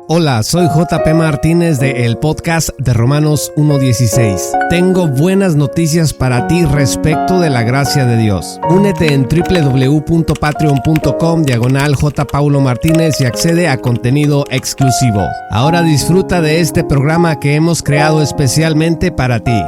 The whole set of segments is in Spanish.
Hola, soy JP Martínez de el podcast de Romanos 1:16. Tengo buenas noticias para ti respecto de la gracia de Dios. Únete en www.patreon.com/JPauloMartínez y accede a contenido exclusivo. Ahora disfruta de este programa que hemos creado especialmente para ti.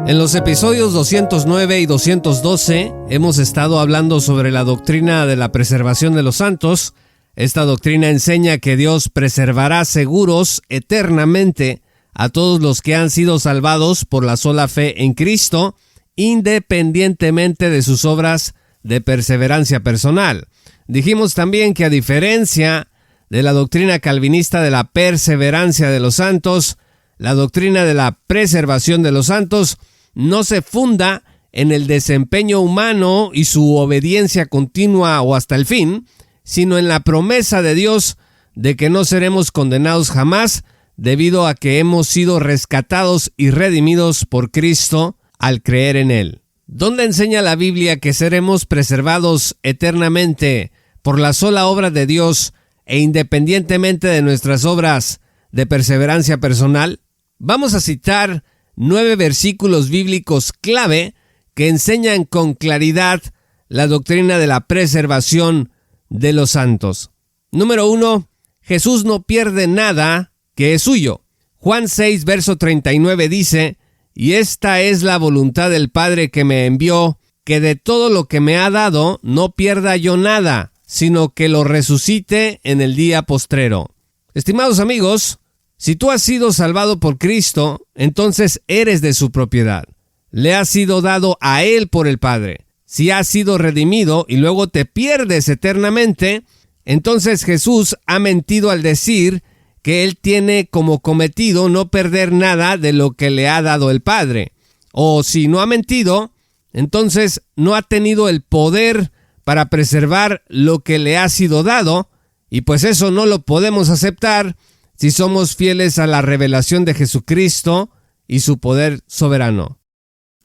En los episodios 209 y 212 hemos estado hablando sobre la doctrina de la preservación de los santos. Esta doctrina enseña que Dios preservará seguros eternamente a todos los que han sido salvados por la sola fe en Cristo, independientemente de sus obras de perseverancia personal. Dijimos también que a diferencia de la doctrina calvinista de la perseverancia de los santos, la doctrina de la preservación de los santos no se funda en el desempeño humano y su obediencia continua o hasta el fin, sino en la promesa de Dios de que no seremos condenados jamás debido a que hemos sido rescatados y redimidos por Cristo al creer en Él. ¿Dónde enseña la Biblia que seremos preservados eternamente por la sola obra de Dios e independientemente de nuestras obras de perseverancia personal? Vamos a citar 9 versículos bíblicos clave que enseñan con claridad la doctrina de la preservación de los santos. Número 1. Jesús no pierde nada que es suyo. Juan 6, verso 39 dice: «Y esta es la voluntad del Padre que me envió, que de todo lo que me ha dado no pierda yo nada, sino que lo resucite en el día postrero». Estimados amigos, si tú has sido salvado por Cristo, entonces eres de su propiedad. Le has sido dado a Él por el Padre. Si has sido redimido y luego te pierdes eternamente, entonces Jesús ha mentido al decir que Él tiene como cometido no perder nada de lo que le ha dado el Padre. O si no ha mentido, entonces no ha tenido el poder para preservar lo que le ha sido dado, y pues eso no lo podemos aceptar si somos fieles a la revelación de Jesucristo y su poder soberano.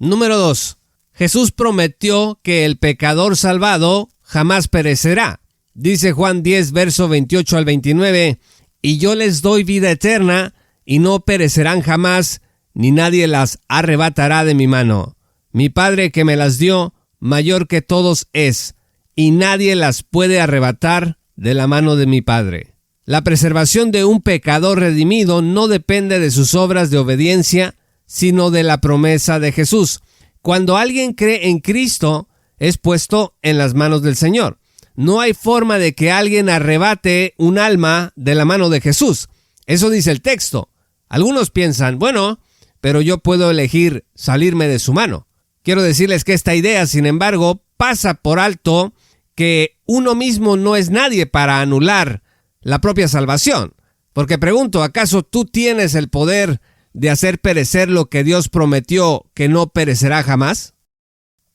Número 2. Jesús prometió que el pecador salvado jamás perecerá. Dice Juan 10, verso 28 al 29, «Y yo les doy vida eterna, y no perecerán jamás, ni nadie las arrebatará de mi mano. Mi Padre que me las dio, mayor que todos es, y nadie las puede arrebatar de la mano de mi Padre». La preservación de un pecador redimido no depende de sus obras de obediencia, sino de la promesa de Jesús. Cuando alguien cree en Cristo, es puesto en las manos del Señor. No hay forma de que alguien arrebate un alma de la mano de Jesús. Eso dice el texto. Algunos piensan, bueno, pero yo puedo elegir salirme de su mano. Quiero decirles que esta idea, sin embargo, pasa por alto que uno mismo no es nadie para anular la propia salvación. Porque pregunto, ¿acaso tú tienes el poder de hacer perecer lo que Dios prometió que no perecerá jamás?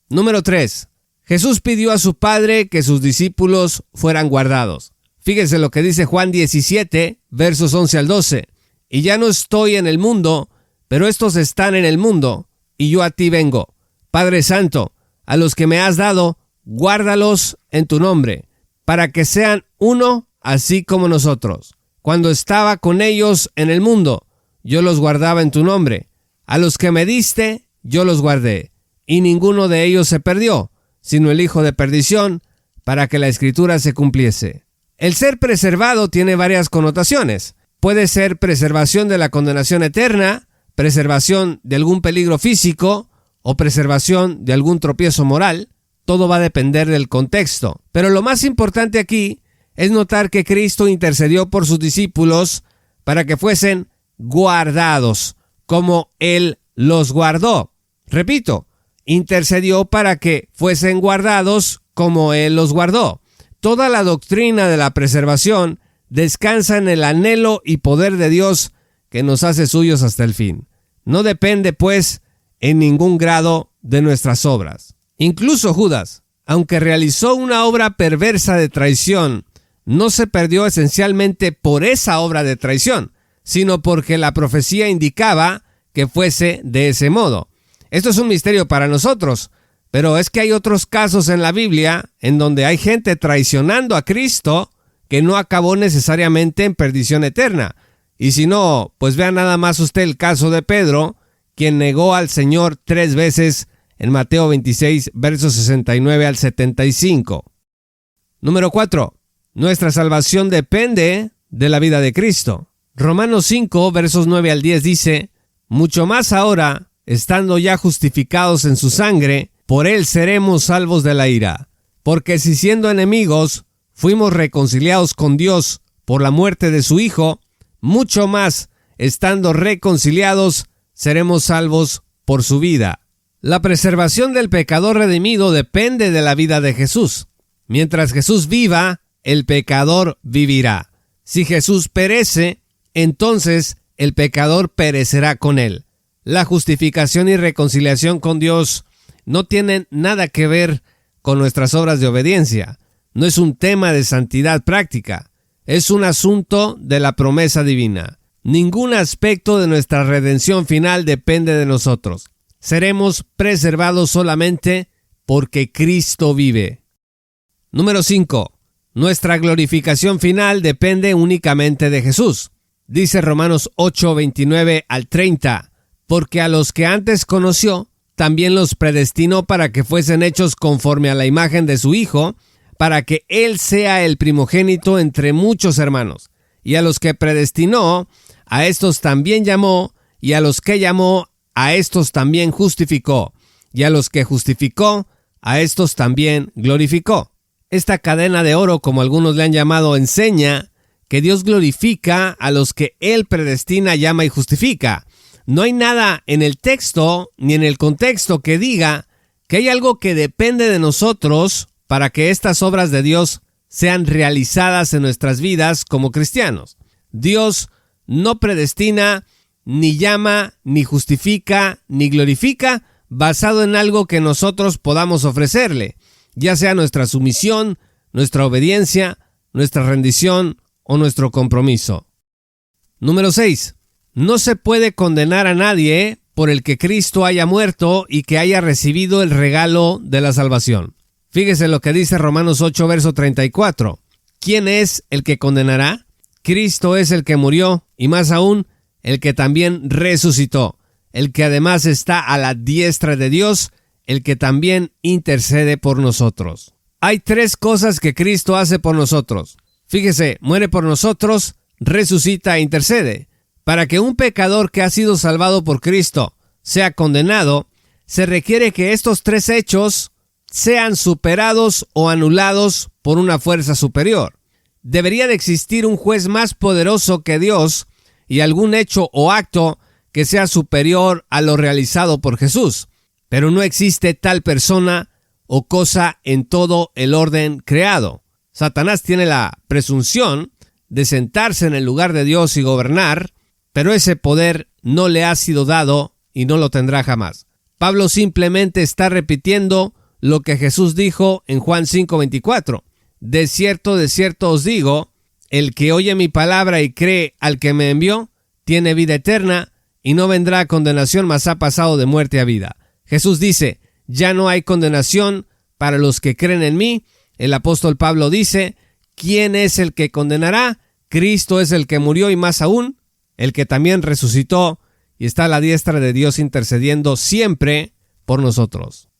Número 3. Jesús pidió a su Padre que sus discípulos fueran guardados. Fíjense lo que dice Juan 17, versos 11 al 12. «Y ya no estoy en el mundo, pero estos están en el mundo, y yo a ti vengo. Padre Santo, a los que me has dado, guárdalos en tu nombre, para que sean uno así como nosotros. Cuando estaba con ellos en el mundo, yo los guardaba en tu nombre. A los que me diste, yo los guardé, y ninguno de ellos se perdió, sino el hijo de perdición, para que la Escritura se cumpliese». El ser preservado tiene varias connotaciones. Puede ser preservación de la condenación eterna, preservación de algún peligro físico, o preservación de algún tropiezo moral. Todo va a depender del contexto. Pero lo más importante aquí es notar que Cristo intercedió por sus discípulos para que fuesen guardados, como Él los guardó. Repito, intercedió para que fuesen guardados como Él los guardó. Toda la doctrina de la preservación descansa en el anhelo y poder de Dios que nos hace suyos hasta el fin. No depende, pues, en ningún grado de nuestras obras. Incluso Judas, aunque realizó una obra perversa de traición, no se perdió esencialmente por esa obra de traición, sino porque la profecía indicaba que fuese de ese modo. Esto es un misterio para nosotros, Pero es que hay otros casos en la Biblia en donde hay gente traicionando a Cristo que no acabó necesariamente en perdición eterna. Y si no, pues vea nada más usted el caso de Pedro, quien negó al Señor 3 veces en Mateo 26, versos 69 al 75. Número 4. Nuestra salvación depende de la vida de Cristo. Romanos 5, versos 9 al 10 dice: mucho más ahora, estando ya justificados en su sangre, por él seremos salvos de la ira. Porque si siendo enemigos, fuimos reconciliados con Dios por la muerte de su Hijo, mucho más, estando reconciliados, seremos salvos por su vida. La preservación del pecador redimido depende de la vida de Jesús. Mientras Jesús viva, el pecador vivirá. Si Jesús perece, entonces el pecador perecerá con él. La justificación y reconciliación con Dios no tienen nada que ver con nuestras obras de obediencia. No es un tema de santidad práctica. Es un asunto de la promesa divina. Ningún aspecto de nuestra redención final depende de nosotros. Seremos preservados solamente porque Cristo vive. Número 5. Nuestra glorificación final depende únicamente de Jesús. Dice Romanos 8, 29 al 30, porque a los que antes conoció, también los predestinó para que fuesen hechos conforme a la imagen de su Hijo, para que Él sea el primogénito entre muchos hermanos. Y a los que predestinó, a estos también llamó, y a los que llamó, a estos también justificó, y a los que justificó, a estos también glorificó. Esta cadena de oro, como algunos le han llamado, enseña que Dios glorifica a los que Él predestina, llama y justifica. No hay nada en el texto ni en el contexto que diga que hay algo que depende de nosotros para que estas obras de Dios sean realizadas en nuestras vidas como cristianos. Dios no predestina, ni llama, ni justifica, ni glorifica basado en algo que nosotros podamos ofrecerle, ya sea nuestra sumisión, nuestra obediencia, nuestra rendición o nuestro compromiso. Número 6. No se puede condenar a nadie por el que Cristo haya muerto y que haya recibido el regalo de la salvación. Fíjese lo que dice Romanos 8, verso 34. ¿Quién es el que condenará? Cristo es el que murió, y más aún, el que también resucitó, el que además está a la diestra de Dios, el que también intercede por nosotros. Hay 3 cosas que Cristo hace por nosotros. Fíjese, muere por nosotros, resucita e intercede. Para que un pecador que ha sido salvado por Cristo sea condenado, se requiere que estos 3 hechos sean superados o anulados por una fuerza superior. Debería de existir un juez más poderoso que Dios y algún hecho o acto que sea superior a lo realizado por Jesús. Pero no existe tal persona o cosa en todo el orden creado. Satanás tiene la presunción de sentarse en el lugar de Dios y gobernar, pero ese poder no le ha sido dado y no lo tendrá jamás. Pablo simplemente está repitiendo lo que Jesús dijo en Juan 5:24. De cierto os digo, el que oye mi palabra y cree al que me envió, tiene vida eterna y no vendrá a condenación, mas ha pasado de muerte a vida. Jesús dice, ya no hay condenación para los que creen en mí. El apóstol Pablo dice, ¿quién es el que condenará? Cristo es el que murió y más aún, el que también resucitó y está a la diestra de Dios intercediendo siempre por nosotros.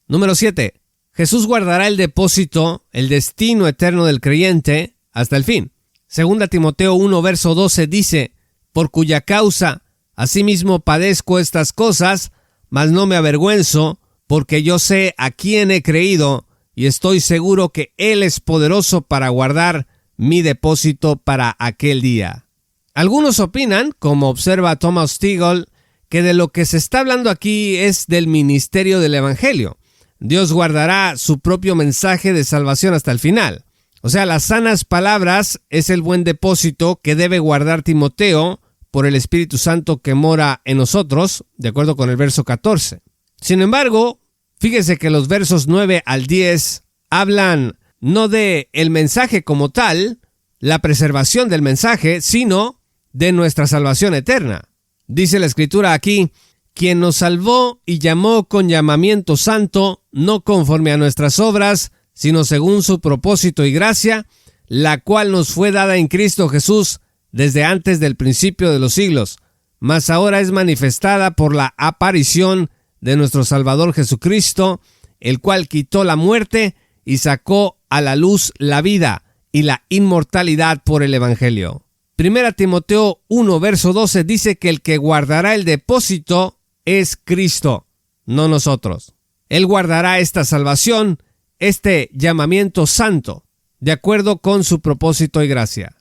Número 7. Jesús guardará el depósito, el destino eterno del creyente hasta el fin. 2 Timoteo 1, verso 12 dice, por cuya causa asimismo padezco estas cosas, mas no me avergüenzo, porque yo sé a quién he creído y estoy seguro que Él es poderoso para guardar mi depósito para aquel día. Algunos opinan, como observa Thomas Stigall, que de lo que se está hablando aquí es del ministerio del Evangelio. Dios guardará su propio mensaje de salvación hasta el final. O sea, las sanas palabras es el buen depósito que debe guardar Timoteo por el Espíritu Santo que mora en nosotros, de acuerdo con el verso 14. Sin embargo, fíjese que los versos 9 al 10 hablan no de el mensaje como tal, la preservación del mensaje, sino de nuestra salvación eterna. Dice la Escritura aquí, quien nos salvó y llamó con llamamiento santo, no conforme a nuestras obras, sino según su propósito y gracia, la cual nos fue dada en Cristo Jesús desde antes del principio de los siglos, mas ahora es manifestada por la aparición de nuestro Salvador Jesucristo, el cual quitó la muerte y sacó a la luz la vida y la inmortalidad por el Evangelio. 1 Timoteo 1, verso 12 dice que el que guardará el depósito es Cristo, no nosotros. Él guardará esta salvación, este llamamiento santo, de acuerdo con su propósito y gracia.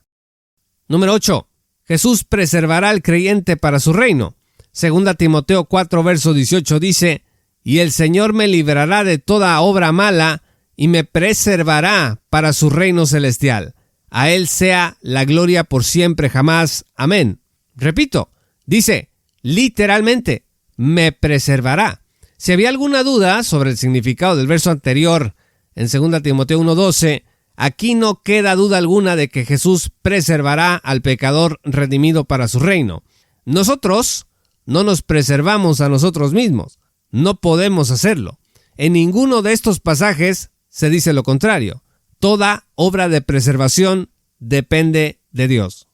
Número 8. Jesús preservará al creyente para su reino. 2 Timoteo 4, verso 18 dice: y el Señor me librará de toda obra mala y me preservará para su reino celestial. A Él sea la gloria por siempre jamás. Amén. Repito, dice literalmente, me preservará. Si había alguna duda sobre el significado del verso anterior, en 2 Timoteo 1:12, aquí no queda duda alguna de que Jesús preservará al pecador redimido para su reino. Nosotros no nos preservamos a nosotros mismos. No podemos hacerlo. En ninguno de estos pasajes se dice lo contrario. Toda obra de preservación depende de Dios.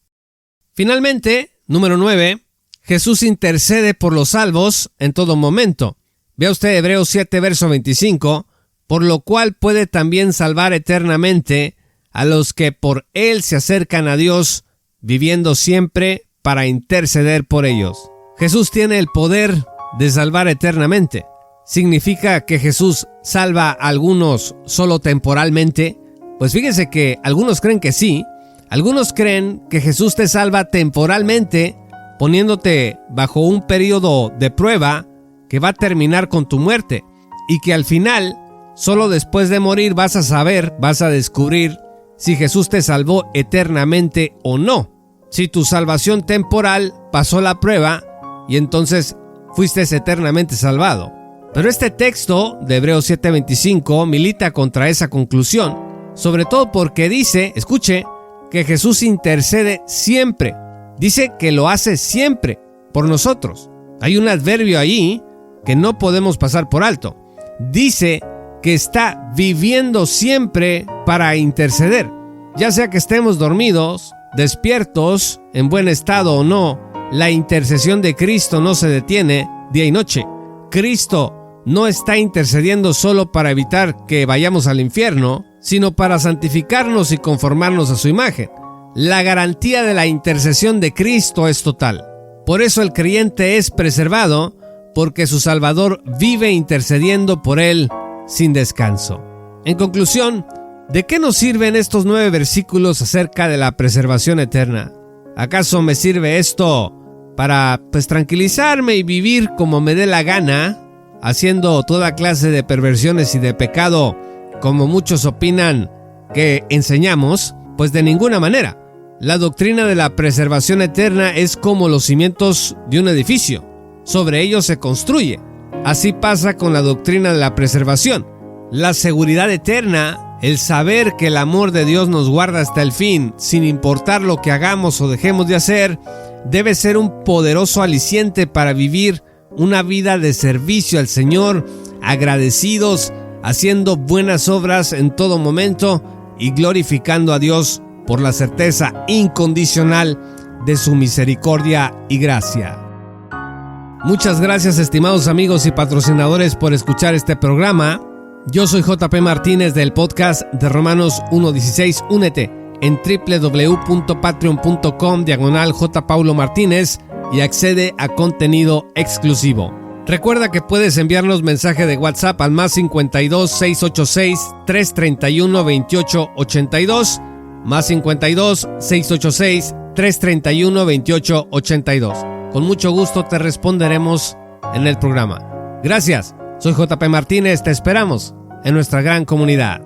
Finalmente, número 9, Jesús intercede por los salvos en todo momento. Vea usted Hebreos 7, verso 25, por lo cual puede también salvar eternamente a los que por Él se acercan a Dios, viviendo siempre para interceder por ellos. Jesús tiene el poder de salvar eternamente. ¿Significa que Jesús salva a algunos solo temporalmente? Pues fíjense que algunos creen que sí. Algunos creen que Jesús te salva temporalmente, poniéndote bajo un periodo de prueba que va a terminar con tu muerte, y que al final, solo después de morir vas a descubrir si Jesús te salvó eternamente o no. Si tu salvación temporal pasó la prueba y entonces fuiste eternamente salvado. Pero este texto de Hebreos 7:25 milita contra esa conclusión, sobre todo porque dice, escuche, que Jesús intercede siempre. Dice que lo hace siempre por nosotros. Hay un adverbio ahí que no podemos pasar por alto. Dice que está viviendo siempre para interceder. Ya sea que estemos dormidos, despiertos, en buen estado o no, la intercesión de Cristo no se detiene día y noche. Cristo no está intercediendo solo para evitar que vayamos al infierno, sino para santificarnos y conformarnos a su imagen. La garantía de la intercesión de Cristo es total. Por eso el creyente es preservado, porque su Salvador vive intercediendo por él sin descanso. En conclusión, ¿de qué nos sirven estos 9 versículos acerca de la preservación eterna? ¿Acaso me sirve esto para tranquilizarme y vivir como me dé la gana, haciendo toda clase de perversiones y de pecado, como muchos opinan que enseñamos? Pues de ninguna manera. La doctrina de la preservación eterna es como los cimientos de un edificio. Sobre ellos se construye. Así pasa con la doctrina de la preservación. La seguridad eterna, el saber que el amor de Dios nos guarda hasta el fin, sin importar lo que hagamos o dejemos de hacer, debe ser un poderoso aliciente para vivir una vida de servicio al Señor, agradecidos, haciendo buenas obras en todo momento y glorificando a Dios por la certeza incondicional de su misericordia y gracia. Muchas gracias, estimados amigos y patrocinadores, por escuchar este programa. Yo soy JP Martínez del podcast de Romanos 1:16. Únete en www.patreon.com/J. Paulo Martínez y accede a contenido exclusivo. Recuerda que puedes enviarnos mensaje de WhatsApp al +52 686 331 2882, +52 686 331 2882. Con mucho gusto te responderemos en el programa. Gracias, soy JP Martínez, te esperamos en nuestra gran comunidad.